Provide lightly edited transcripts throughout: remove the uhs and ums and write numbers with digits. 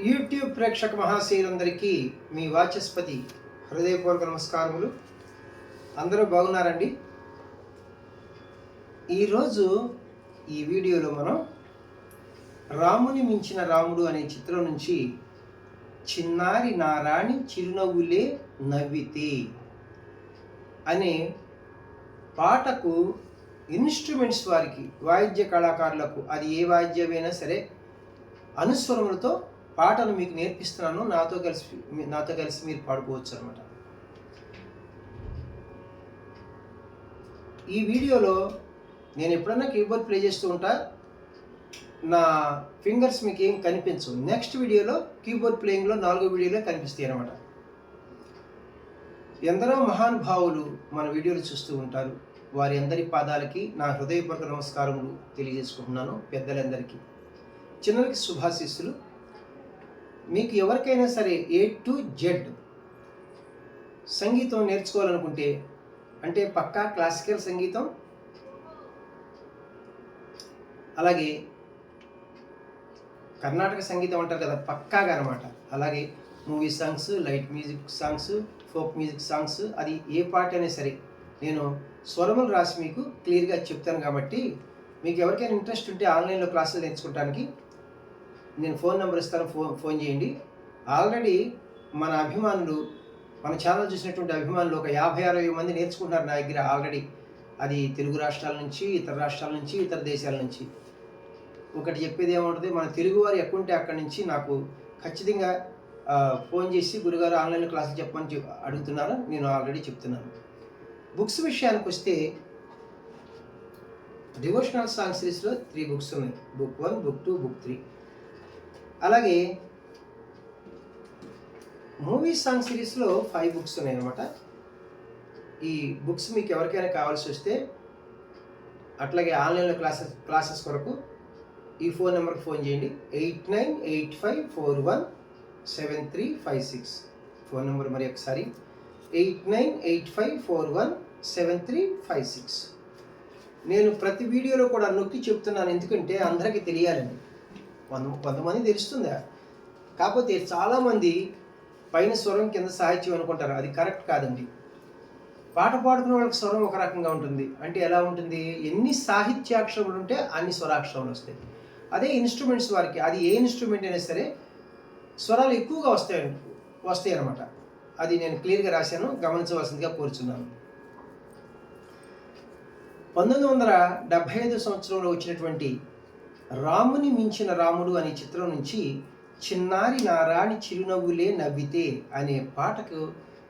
YouTube ప్రేక్షక మహాశయులందరికీ మీ వాచస్పతి హృదయపూర్వక నమస్కారములు. అందరూ బాగున్నారండి? ఈరోజు ఈ వీడియోలో మనం రాముని మించిన రాముడు అనే చిత్రం నుంచి చిన్నారి నారాణి చిరునవ్వులే నవ్వితే అనే పాటకు ఇన్స్ట్రుమెంట్స్ వారికి వాయిద్య కళాకారులకు అది ఏ వాయిద్యమైనా సరే అనుస్వరములతో పాటను మీకు నేర్పిస్తున్నాను. నాతో కలిసి మీరు పాడుకోవచ్చు అనమాట. ఈ వీడియోలో నేను ఎప్పుడన్నా కీబోర్డ్ ప్లే చేస్తూ ఉంటా, నా ఫింగర్స్ మీకు ఏం కనిపించవు. నెక్స్ట్ వీడియోలో కీబోర్డ్ ప్లేయింగ్లో 4వ వీడియోలో కనిపిస్తాయి అనమాట. ఎందరో మహానుభావులు మన వీడియోలు చూస్తూ ఉంటారు. వారి అందరి పాదాలకి నా హృదయపూర్వక నమస్కారములు తెలియజేసుకుంటున్నాను. పెద్దలందరికీ, చిన్నలకి శుభాశీస్సులు. మీకు ఎవరికైనా సరే A to Z సంగీతం నేర్చుకోవాలనుకుంటే, అంటే పక్కా క్లాసికల్ సంగీతం, అలాగే కర్ణాటక సంగీతం అంటారు కదా, పక్కాగా అనమాట. అలాగే movie songs, light music songs, folk music songs, అది ఏ పాట అయినా సరే నేను స్వరములు రాసి మీకు క్లియర్గా చెప్తాను. కాబట్టి మీకు ఎవరికైనా ఇంట్రెస్ట్ ఉంటే ఆన్లైన్లో క్లాసులు నేర్చుకోవడానికి నేను ఫోన్ నెంబర్ ఇస్తాను, ఫోన్ చేయండి. ఆల్రెడీ మన అభిమానులు, మన ఛానల్ చూసినటువంటి అభిమానులు ఒక 50-60 మంది నేర్చుకుంటున్నారు నా దగ్గర ఆల్రెడీ. అది తెలుగు రాష్ట్రాల నుంచి, ఇతర రాష్ట్రాల నుంచి, ఇతర దేశాల నుంచి. ఒకటి చెప్పేది ఏముంటుంది, మన తెలుగువారు ఎక్కడుంటే అక్కడి నుంచి నాకు ఖచ్చితంగా ఫోన్ చేసి గురుగారు ఆన్లైన్లో క్లాసులు చెప్పమని అడుగుతున్నారు. నేను ఆల్రెడీ చెప్తున్నాను. బుక్స్ విషయానికి వస్తే డివోషనల్ సాంగ్ సిరీస్లో 3 బుక్స్ ఉన్నాయి. Book 1, book 2, book 3. అలాగే మూవీ సాంగ్ సిరీస్లో 5 బుక్స్ ఉన్నాయి అన్నమాట. ఈ బుక్స్ మీకు ఎవరికైనా కావాల్సి వస్తే, అట్లాగే ఆన్లైన్లో క్లాసెస్ కొరకు ఈ ఫోన్ నెంబర్కి ఫోన్ చేయండి. 8985417356. ఫోన్ నెంబర్ మరి ఒకసారి 8985417356. నేను ప్రతి వీడియోలో కూడా నొక్కి చెప్తున్నాను, ఎందుకంటే అందరికీ తెలియాలని. కొంతమంది తెలుస్తుందా, కాకపోతే చాలామంది పైన స్వరం కింద సాహిత్యం అనుకుంటారు. అది కరెక్ట్ కాదండి. పాట పాడుకునే వాళ్ళకి స్వరం ఒక రకంగా ఉంటుంది. అంటే ఎలా ఉంటుంది, ఎన్ని సాహిత్యాక్షరములు ఉంటే అన్ని స్వరాక్షరములు వస్తాయి. అదే ఇన్స్ట్రుమెంట్స్ వారికి, అది ఏ ఇన్స్ట్రుమెంట్ అయినా సరే స్వరాలు ఎక్కువగా వస్తాయి అన్నమాట. అది నేను క్లియర్గా రాశాను, గమనించవలసిందిగా కోరుచున్నాను. 1975 సంవత్సరంలో వచ్చినటువంటి రాముని మించిన రాముడు అనే చిత్రం నుంచి చిన్నారి నారాణి చిరునవ్వులే నవ్వితే అనే పాటకు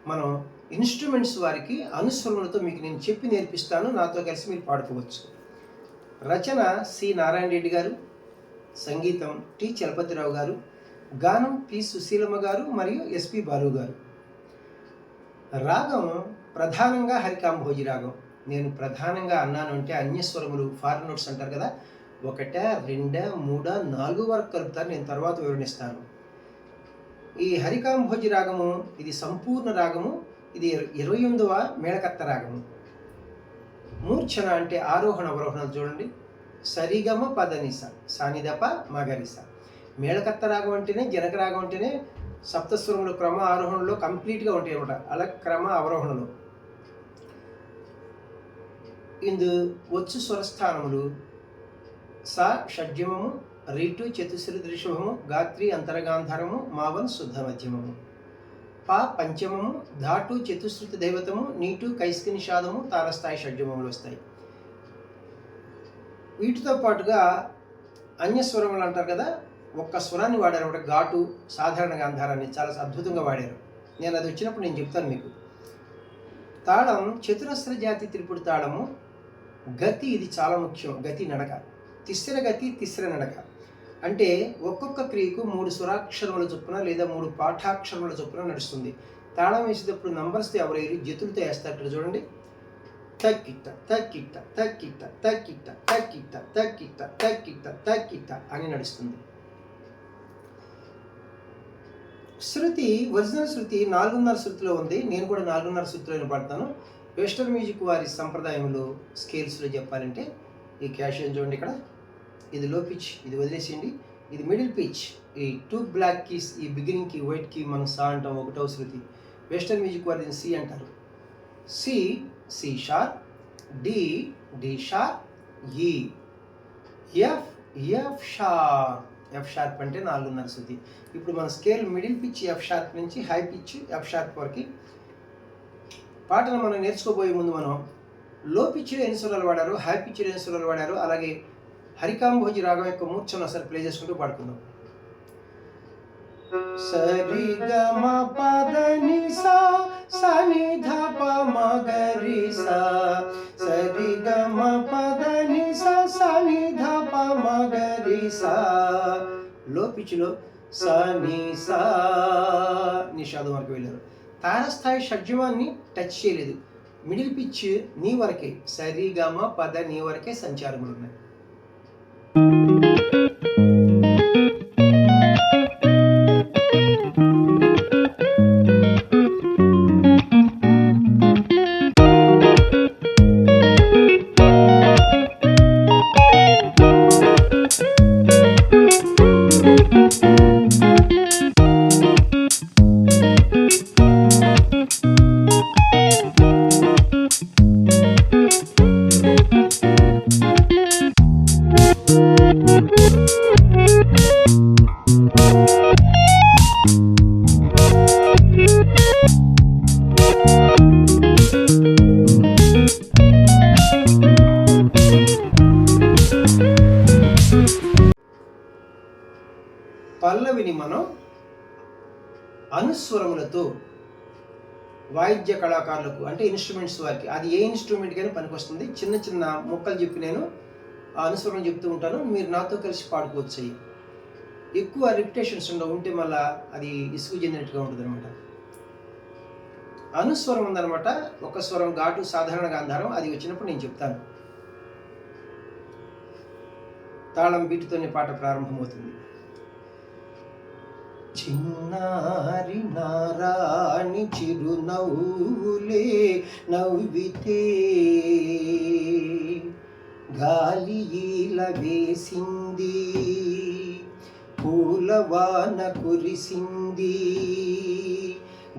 మనం ఇన్స్ట్రుమెంట్స్ వారికి అనుస్వరములతో మీకు నేను చెప్పి నేర్పిస్తాను. నాతో కలిసి మీరు పాడుకోవచ్చు. రచన సి నారాయణ రెడ్డి గారు, సంగీతం టి చలపతిరావు గారు, గానం పి సుశీలమ్మ గారు మరియు ఎస్పి బాలు గారు. రాగం ప్రధానంగా హరికాంభోజి రాగం. నేను ప్రధానంగా అన్నాను అంటే అన్యస్వరములు, ఫారెన్ నోట్స్ అంటారు కదా, 1, 2, 3, 4 వరకు కలుపుతారు. నేను తర్వాత వివరణిస్తాను. ఈ హరికాంభోజి రాగము ఇది సంపూర్ణ రాగము. ఇది 28వ మేళకర్త రాగము. మూర్ఛన అంటే ఆరోహణ అవరోహణలు చూడండి. సరిగమ పదనిస, సానిదప మగరిస. మేళకర్త రాగం అంటేనే, జనక రాగం అంటేనే సప్తస్వరములు క్రమ ఆరోహణలో కంప్లీట్గా ఉంటాయి అన్నమాట. అలా క్రమ అవరోహణలు. ఇందు వచ్చు స్వరస్థానములు సా షడ్జమము, రీటు చతుశ్రుతి త్రిశుభము, గాత్రి అంతరగాంధారము, మావన్ శుద్ధ మధ్యమము, పా పంచమము, ధాటు చతుశ్రుతి దైవతము, నీటు కైస్కి నిషాదము, తారస్థాయి షడ్జమములు వస్తాయి. వీటితో పాటుగా అన్యస్వరములు అంటారు కదా, ఒక్క స్వరాన్ని వాడారు అన్నమాట. ఘాటు, సాధారణ గాంధారాన్ని చాలా అద్భుతంగా వాడారు. నేను అది వచ్చినప్పుడు నేను చెప్తాను మీకు. తాళం చతురస్ర జాతి త్రిపుడు తాళము. గతి ఇది చాలా ముఖ్యం. గతి నడక, తిస్ర గతి, తిస్ర నడక. అంటే ఒక్కొక్క క్రియకు 3 స్వరాక్షరముల చొప్పున లేదా 3 పాఠాక్షరముల చొప్పున నడుస్తుంది. తాళం వేసేటప్పుడు నంబర్స్తో ఎవరైనా జతులతో వేస్తారు. ఇక్కడ చూడండి, తక్కిట్ట తక్కిట్ట తక్కిట్ట తక్కిట్ట తక్కిట్ట తక్కిట్ట తక్కిట్ట తక్కిట్ట అని నడుస్తుంది. శృతి, ఒరిజినల్ శృతి 4.5 శృతిలో ఉంది. నేను కూడా 4.5 శృతిలో పాడతాను. వెస్టర్న్ మ్యూజిక్ వారి సంప్రదాయంలో స్కేల్స్లో చెప్పాలంటే ఈ క్యాషియన్ చూడండి, ఇక్కడ ఇది లో పిచ్, ఇది వదిలేసేయండి. ఇది మిడిల్ పిచ్. ఈ 2 బ్లాక్ కీస్, ఈ బిగినింగ్కి వైట్ కీ మనం సా అంటాం, ఒకటవ శృతి. వెస్టర్న్ మ్యూజిక్ వారు దీన్ని సి అంటారు. C, C sharp, D, D sharp, E, F, F sharp. F sharp అంటే 4.5 శృతి. ఇప్పుడు మన scale middle pitch F sharp నుంచి హై పిచ్ ఎఫ్ షార్ప్ వరకు పాటను మనం నేర్చుకోబోయే ముందు మనం లో పిచ్లో ఎన్ని స్వరాలు వాడారు, హై పిచ్లో ఎన్ని స్వరాలు వాడారు, అలాగే హరికాంభోజి రాగం యొక్క మూర్ఛను ఒకసారి ప్లే చేసుకుంటూ పాడుకుందాం. సరి గ మ పద ని సా, సా ని ధ ప మ గ రి సా. సరి గ మ పద ని సా, సా ని ధ ప మ గ రి సా. లో పిచ్లో సా ని సా నిషాదం వరకు వెళ్ళారు. తారస్థాయి షడ్జమాన్ని టచ్ చేయలేదు. మిడిల్ పిచ్ నీ వరకే, సరి గ మ పద నీ వరకే సంచారములు ఉన్నాయి. పల్లవిని మనం అనుస్వరములతో వాయిద్య కళాకారులకు అంటే ఇన్స్ట్రుమెంట్స్ వారికి, అది ఏ ఇన్స్ట్రుమెంట్ కానీ పనికొస్తుంది. చిన్న చిన్న ముక్కలు చెప్పి నేను ఆ అనుస్వరం చెప్తూ ఉంటాను, మీరు నాతో కలిసి పాడుకోవచ్చు. అయ్యి ఎక్కువ రిపిటేషన్స్ ఉంటే మళ్ళీ అది ఇసుగు చెందినట్టుగా ఉంటుంది అనమాట. అనుస్వరం ఉందనమాట, ఒక స్వరం ఘాటు సాధారణ గాంధారం, అది వచ్చినప్పుడు నేను చెప్తాను. తాళం బీటుతోనే పాట ప్రారంభమవుతుంది. చిన్నారి నారాణి చిరునవ్వులే నవ్వితే గాలి ఈల వేసింది, పూలవాన కురిసింది.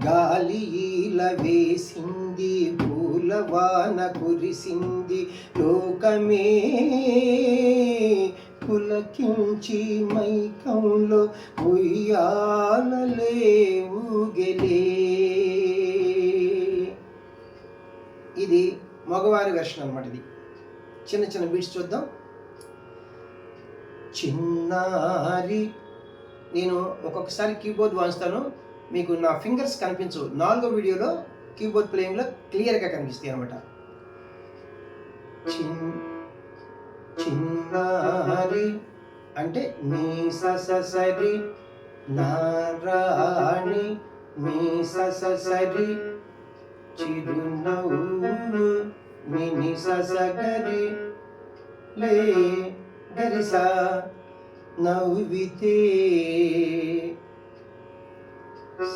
గాలి ఈల వేసింది, పూలవాన కురిసింది. లోకమే పులకించి మైకంలో ఉయ్యాలలే ఊగెలే. ఇది మగవారి వెర్షన్ అనమాట. ఇది చిన్న చిన్న బీట్స్ చూద్దాం. చిన్నారి, నేను ఒక్కొక్కసారి కీబోర్డ్ వాయిస్తాను, మీకు నా ఫింగర్స్ కనిపించవు. 4వ వీడియోలో కీబోర్డ్ ప్లేయింగ్లో క్లియర్గా కనిపిస్తాయి అనమాట. చిన్నారి అంటే మీ సరి, నారాణి మీ సరి, చిరునవ్వు మిని సగరి లే గరిసా నవ్వితే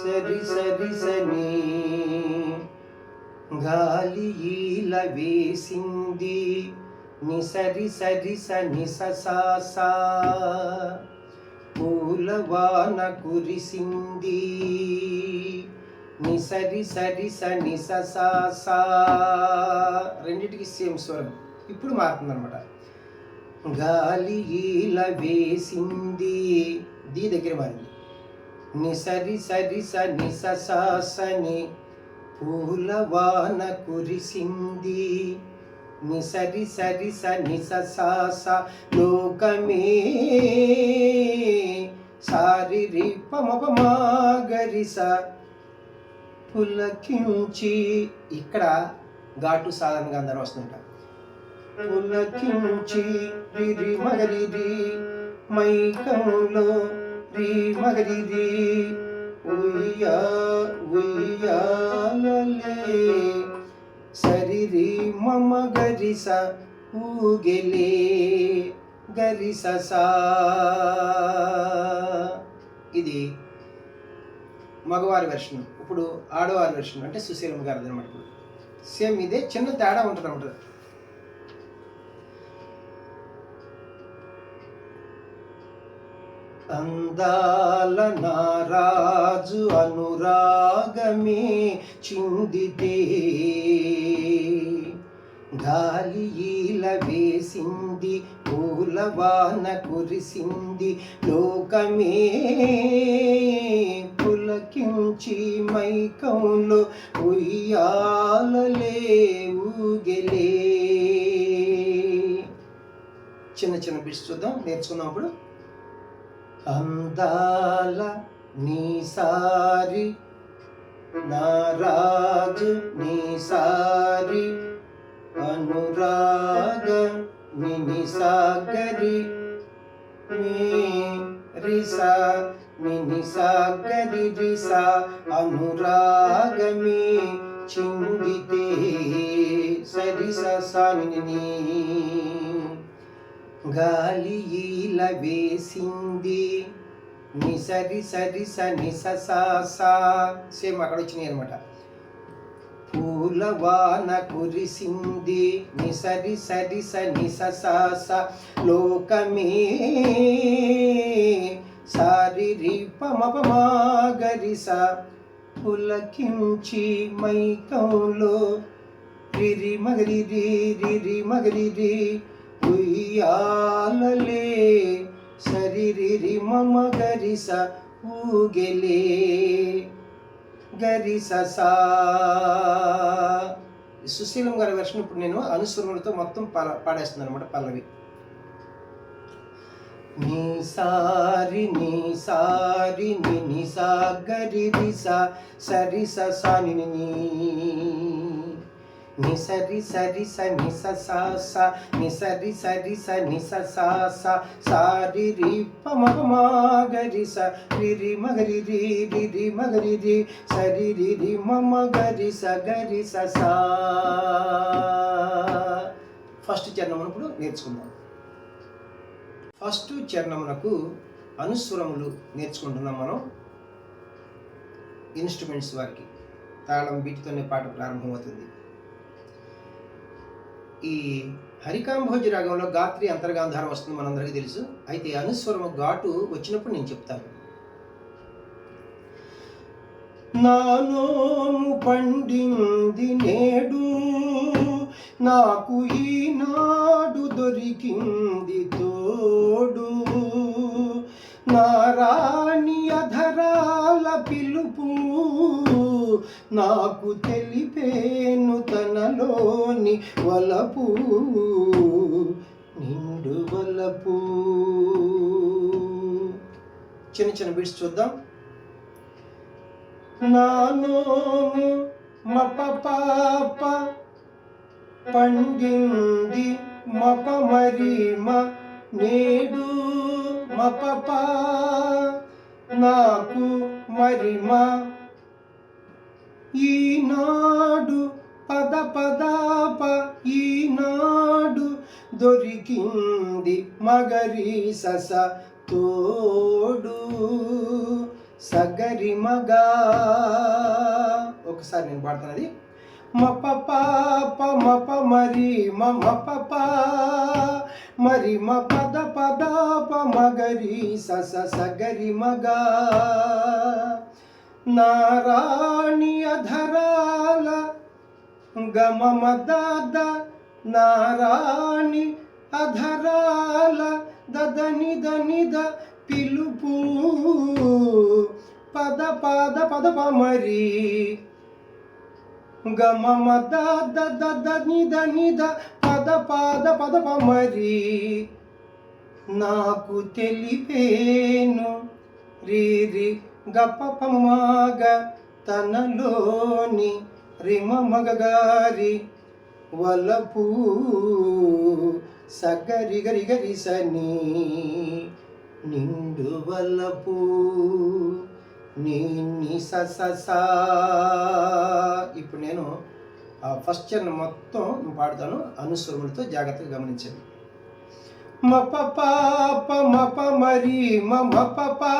సరి సరి సని. గాలి ఈల వేసింది, నిసరి సరి సని సా. పూలవాన కురిసింది, నిసరి సరి సని సా. రెండిటికి సేమ్ స్వరం, ఇప్పుడు మారుతుంది అనమాట. గాలి ఈల వేసింది, ది దగ్గర మారింది. నిసరి సరి సని సని. పూలవాన కురిసింది, నిసరి సరి సని సా. లోకమే సారి రి పమ గరిస పులకించి. ఇక్కడ ఘాటు సాధారణంగా అందరూ వస్తుంట. పులకించి రి మగరి మైకంలో రి మగరి ఉయ్యాలలే సరి రి మమ గరిస ఊగెలే గరిస సా. ఇది మగవారి వెర్షన్. ఇప్పుడు ఆడవారి వెర్షన్ అంటే సుశీలమ్మ గారిది అనమాట. ఇప్పుడు సేమ్ ఇదే, చిన్న తేడా ఉంటుంది అన్నమాట. అందాల నారాజు అనురాగమే చిందితే గాలి ఈల వేసింది పూలవాన కురిసింది లోకమే పులకించి మైకంలో ఉయ్యాలలే ఊగెలే. చిన్న చిన్న బిట్స్ చూద్దాం, నేర్చుకున్నప్పుడు. అందాల నీసారి నారాజు నీసారి అనురాగ నినిసాగరి రిసా నినిసాగరి రిసా అనురాగమే చిందితే సరిస సాని గాలి ఈల వేసింది నిసరి సరిస నిససా సేమ్ అక్కడ వచ్చినాయి అనమాట. పూలవాన కురిసింది నిసరి సరిస నిసస లోకమే సారి పమపమాగరిస పులకించి మైకంలో రిరి మగరి రిరి మగరి ఉయ్యాలలే సరిరి మమ గరిస ఊగెలే గరిససా. సుశీలం గారి వెర్షన్ ఇప్పుడు నేను అనుస్వరములతో మొత్తం పాడేస్తున్నాను అనమాట. పల్లవి నీ సారి ని సా గరి రిసా సరి సా ని ని సరి సరి స ని స ని సరి సరి స ని స సారి రి పమ మా గరి స రి మగరి రి మగరి రి సరి రి మమ గరి స సా. ఫస్ట్ చరణమునప్పుడు నేర్చుకుందాం. ఫస్ట్ చరణమునకు అనుస్వరములు నేర్చుకుంటున్నాం మనం. ఇన్స్ట్రుమెంట్స్ వారికి తాళం బీటుతోనే పాట ప్రారంభమవుతుంది. ఈ హరికాంభోజి రాగంలో గాత్రి అంతర్గాంధారం వస్తుంది, మనందరికీ తెలుసు. అయితే అనుస్వరము ఘాటు వచ్చినప్పుడు నేను చెప్తాను. నానోము పండింది నేడు నాకు ఈనాడు దొరికింది తోడు నారాణి అధరాల పిలుపు నాకు తెలిపేను తనలోని వలపు నిండు వలపు. చిన్న చిన్న బిట్స్ చూద్దాం. నానోము మప పాప పండింది మప మరిమ నేడు మపపా నాకు మరిమ ఈనాడు పద పదాప ఈనాడు దొరికింది మగరి సస తోడు సగరి మగా. ఒకసారి నేను పాడుతున్నది. మప పాప మప మరి మపపా మరి మ పద పదాప మగరి సస సగరి మగా నారాణి అధరాల గమ మద నారాణి అధరాల దదని దనిద పిలుపు పద పద పద మరి గమ మద నిద నిద పద పద పద మరి నాకు తెలిపేను రి గప పమగ తనలోని రిమ మగగారి వలపు సగరి గరి గరి సని నిండు వలపు నీ ససా. ఇప్పుడు నేను ఫస్ట్ చరణం మొత్తం పాడుతాను, అనుస్వరములతో జాగ్రత్తగా గమనించండి. మప పాప మప మరి మపపా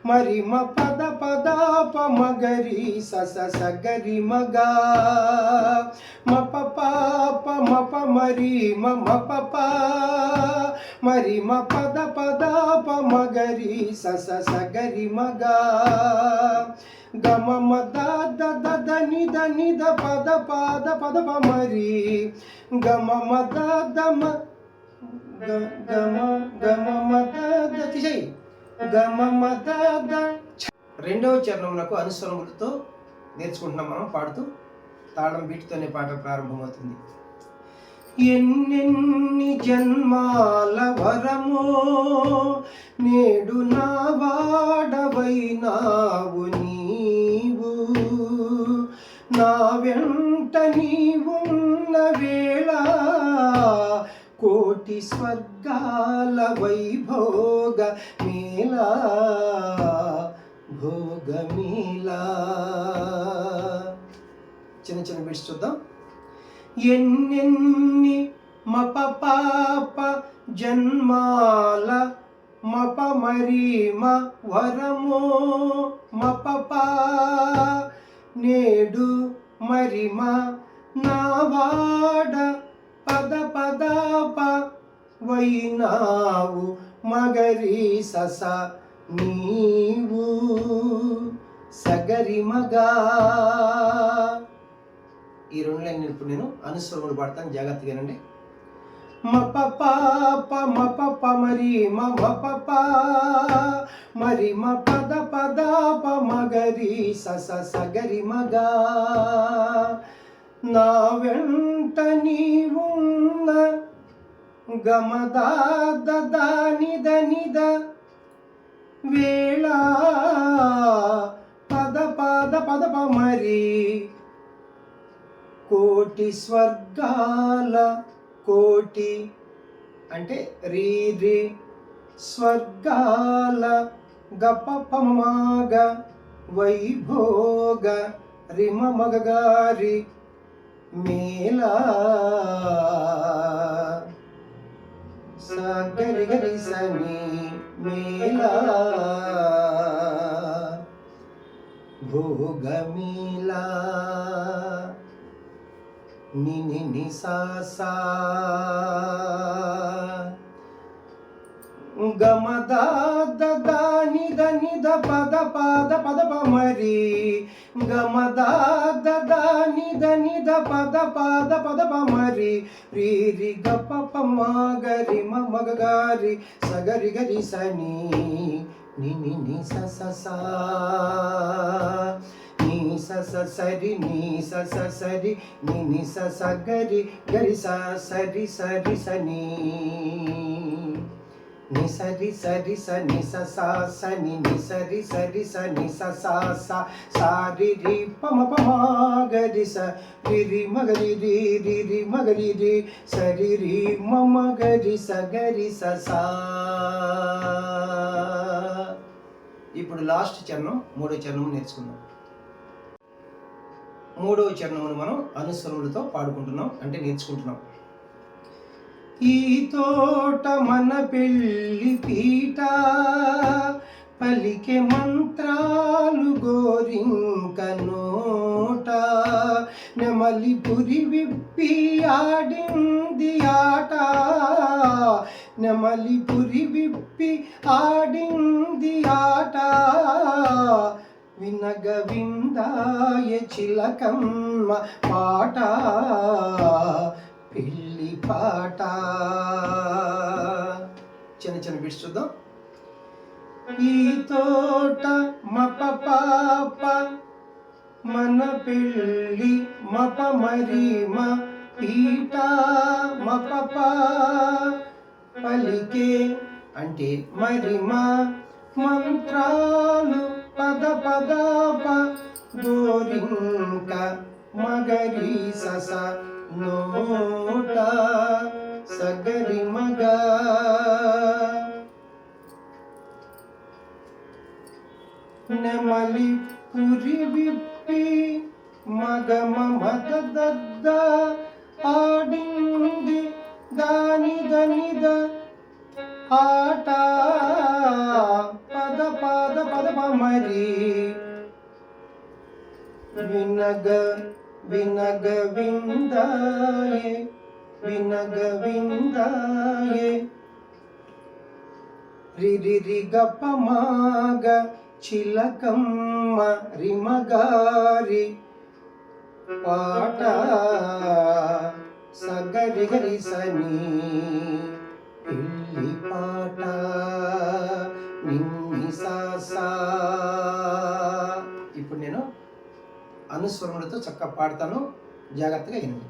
మరి మ పద పదా ప మగరి సస సగరి మగా మప పాప మప మరి మప మరి మ పద పద ప మగరి సస సగరి మగా గమ మద దద దని దని ద పద పద పద ప మరి గమ మద దమ గమ గమ మద దతిజై గమ మద ద. రెండవ చరణములకు అనుస్వరములతో నేర్చుకుంటున్నాం మనం పాడుతూ. తాళం బీటుతోనే పాట ప్రారంభమవుతుంది. ఎన్నెన్ని జన్మాల వరమో నేడు నా వాడవైనావు నీవు, నా వెంట నీవున్న వేళ కోటి స్వర్గాల వైభోగ మేళా భోగమేళా. చిన్న చిన్న బిట్స్ చూద్దాం. ఎన్నెన్ని మప పాప జన్మాల మప మరి మ వరమో మప పా నేడు మరి మ నా వాడ పద పద ప వైనావు మగరి సస నీవు సగరి మగా. ఈ రెండు లైన్లు ఇప్పుడు నేను అనుస్వరములు పాడతాను, జాగ్రత్తగా వినండి. మప పాప మప ప మరి మప మరి మ పద పద ప మగరి సస సగరి మగా నా వెంట నీవున్న గమదా దాని దనిద వేళ పద పద పద ప మరి కోటి స్వర్గాల కోటి అంటే రీ రి స్వర్గాల గప పమగ వైభోగ రిమ మగగారి మేళా సగరి గరి సని మేళా భోగమేళా ని ని ని సా సా గమ దా ద ని ద ని ద పద పద పద ప మరి గమ దా ద ని ద ని ద పద పద పద ప మరి రి రి గ ప ప మ గ రి మ మ గ గ రి స గ రి గ రి స ని ని ని ని స స సా ని స స సరి ని స స సరి ని ని స స గరి గరి స సరి సరి స ని ని సరి సరి స ని స స స ని ని సరి సరి స ని స స స సారి రి ప మ ప మ గరి స రి రి మ గరి రి రి రి మ గరి రి సరి రి మ మ గరి స గరి స స. ఇప్పుడు లాస్ట్ చరణం మూడో చరణం నేర్చుకుందాం. మూడవ చరణమును మనం అనుస్వరములతో పాడుకుంటున్నాం, అంటే నేర్చుకుంటున్నాం. ఈ తోట మన పెళ్ళి పీట పలికే మంత్రాలు గోరింక నోట నెమలి పురి విప్పి ఆడింది ఆట నెమలి పురి విప్పి ఆడింది ఆట వినగ విందాయ చిలకమ్మ పాట పెళ్ళి పాట. చిన్న చిన్న బిట్స్ చూద్దాం. ఈ తోట మప పాప మన పెళ్ళి మప మరి మ పీట మప పలికే అంటే మరి మా మంత్రాలు పద పద ప గోరింక మగరి సస నోట సగరి మగ. నెమలి పురి విప్పి మగమ మద దద్ద ఆడింది దాని దనిద ఆట పద పద పద ప మరి వినగ వినగ విందాయే వినగ విందాయే రిరి గపమాగ చిలకమ్మ రిమగారి పాట సగరి గరి సని పెళ్ళి పాట నిన్ని సాసా. ఇప్పుడు నేను అనుస్వరములతో చక్కగా పాడతాను, జాగ్రత్తగా వినండి.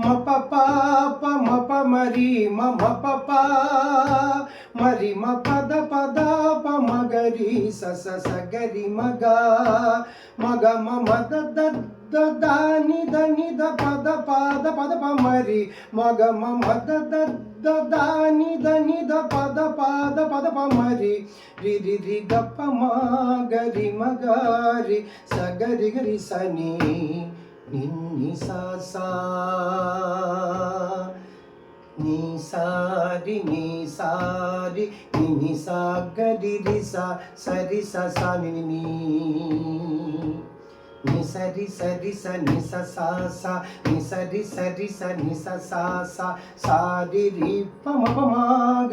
మప పాప మప మరి మప పా మరి మ పద పద ప మగరి సస సగరి మగ మగ మద దద్ద దాని దని ద పద పద పద ప మరి మగ మద దద్ద దాని దని ద పద పద పద ప మరి రి రి రి గప్ప మగరి మగరి సగరి గరి సని నిన్ని సాసా నీ సారి నిని సాగరి రి సా సరి సా ని ని సరి సరి స ని స సా సా ని సరి సరి స ని స సా సా సారి రి ప మ ప మ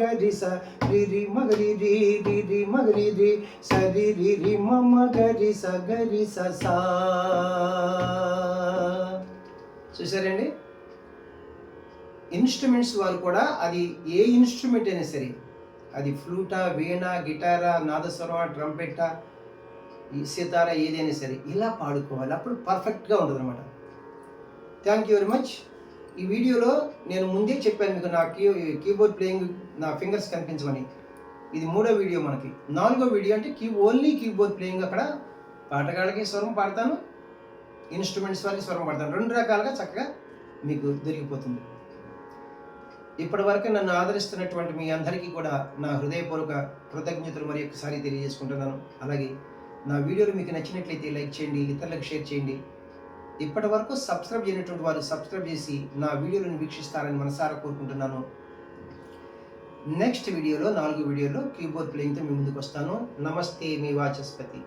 గ రి స రి రి మ గ రి రి రి రి మ గ రి రి సరి రి రి మ మ గ రి స గ రి స సా. చూసారండి, ఇన్స్ట్రుమెంట్స్ వాళ్ళు కూడా అది ఏ ఇన్స్ట్రుమెంట్ అయినా సరే, అది ఫ్లూటా, వీణా, గిటారా, నాదస్వరమా, ట్రంపెట్టా, ఈ సితారా, ఏదైనా సరే ఇలా పాడుకోవాలి, అప్పుడు పర్ఫెక్ట్గా ఉంటుంది అనమాట. Thank you very much. ఈ వీడియోలో నేను ముందే చెప్పాను మీకు నా కీబోర్డ్ ప్లేయింగ్ నా ఫింగర్స్ కనిపించమని. ఇది 3వ వీడియో. మనకి 4వ వీడియో అంటే ఓన్లీ కీబోర్డ్ ప్లేయింగ్. అక్కడ పాటగాళ్ళకి స్వరం పాడతాను, ఇన్స్ట్రుమెంట్స్ వాళ్ళకి స్వరం పాడతాను, 2 రకాలుగా చక్కగా మీకు దొరికిపోతుంది. ఇప్పటి వరకు నన్ను ఆదరిస్తున్నటువంటి మీ అందరికీ కూడా నా హృదయపూర్వక కృతజ్ఞతలు మరి ఒకసారి తెలియజేసుకుంటున్నాను. అలాగే నా వీడియోలు మీకు నచ్చినట్లయితే లైక్ చేయండి, ఇతరులకు షేర్ చేయండి. ఇప్పటి వరకు సబ్స్క్రైబ్ చేయనటువంటి వారు సబ్స్క్రైబ్ చేసి నా వీడియోలను వీక్షిస్తారని మనసారా కోరుకుంటున్నాను. నెక్స్ట్ వీడియోలో 4వ వీడియోలో కీబోర్డ్ ప్లేయింగ్తో మీ ముందుకు వస్తాను. నమస్తే, మీ వాచస్పతి.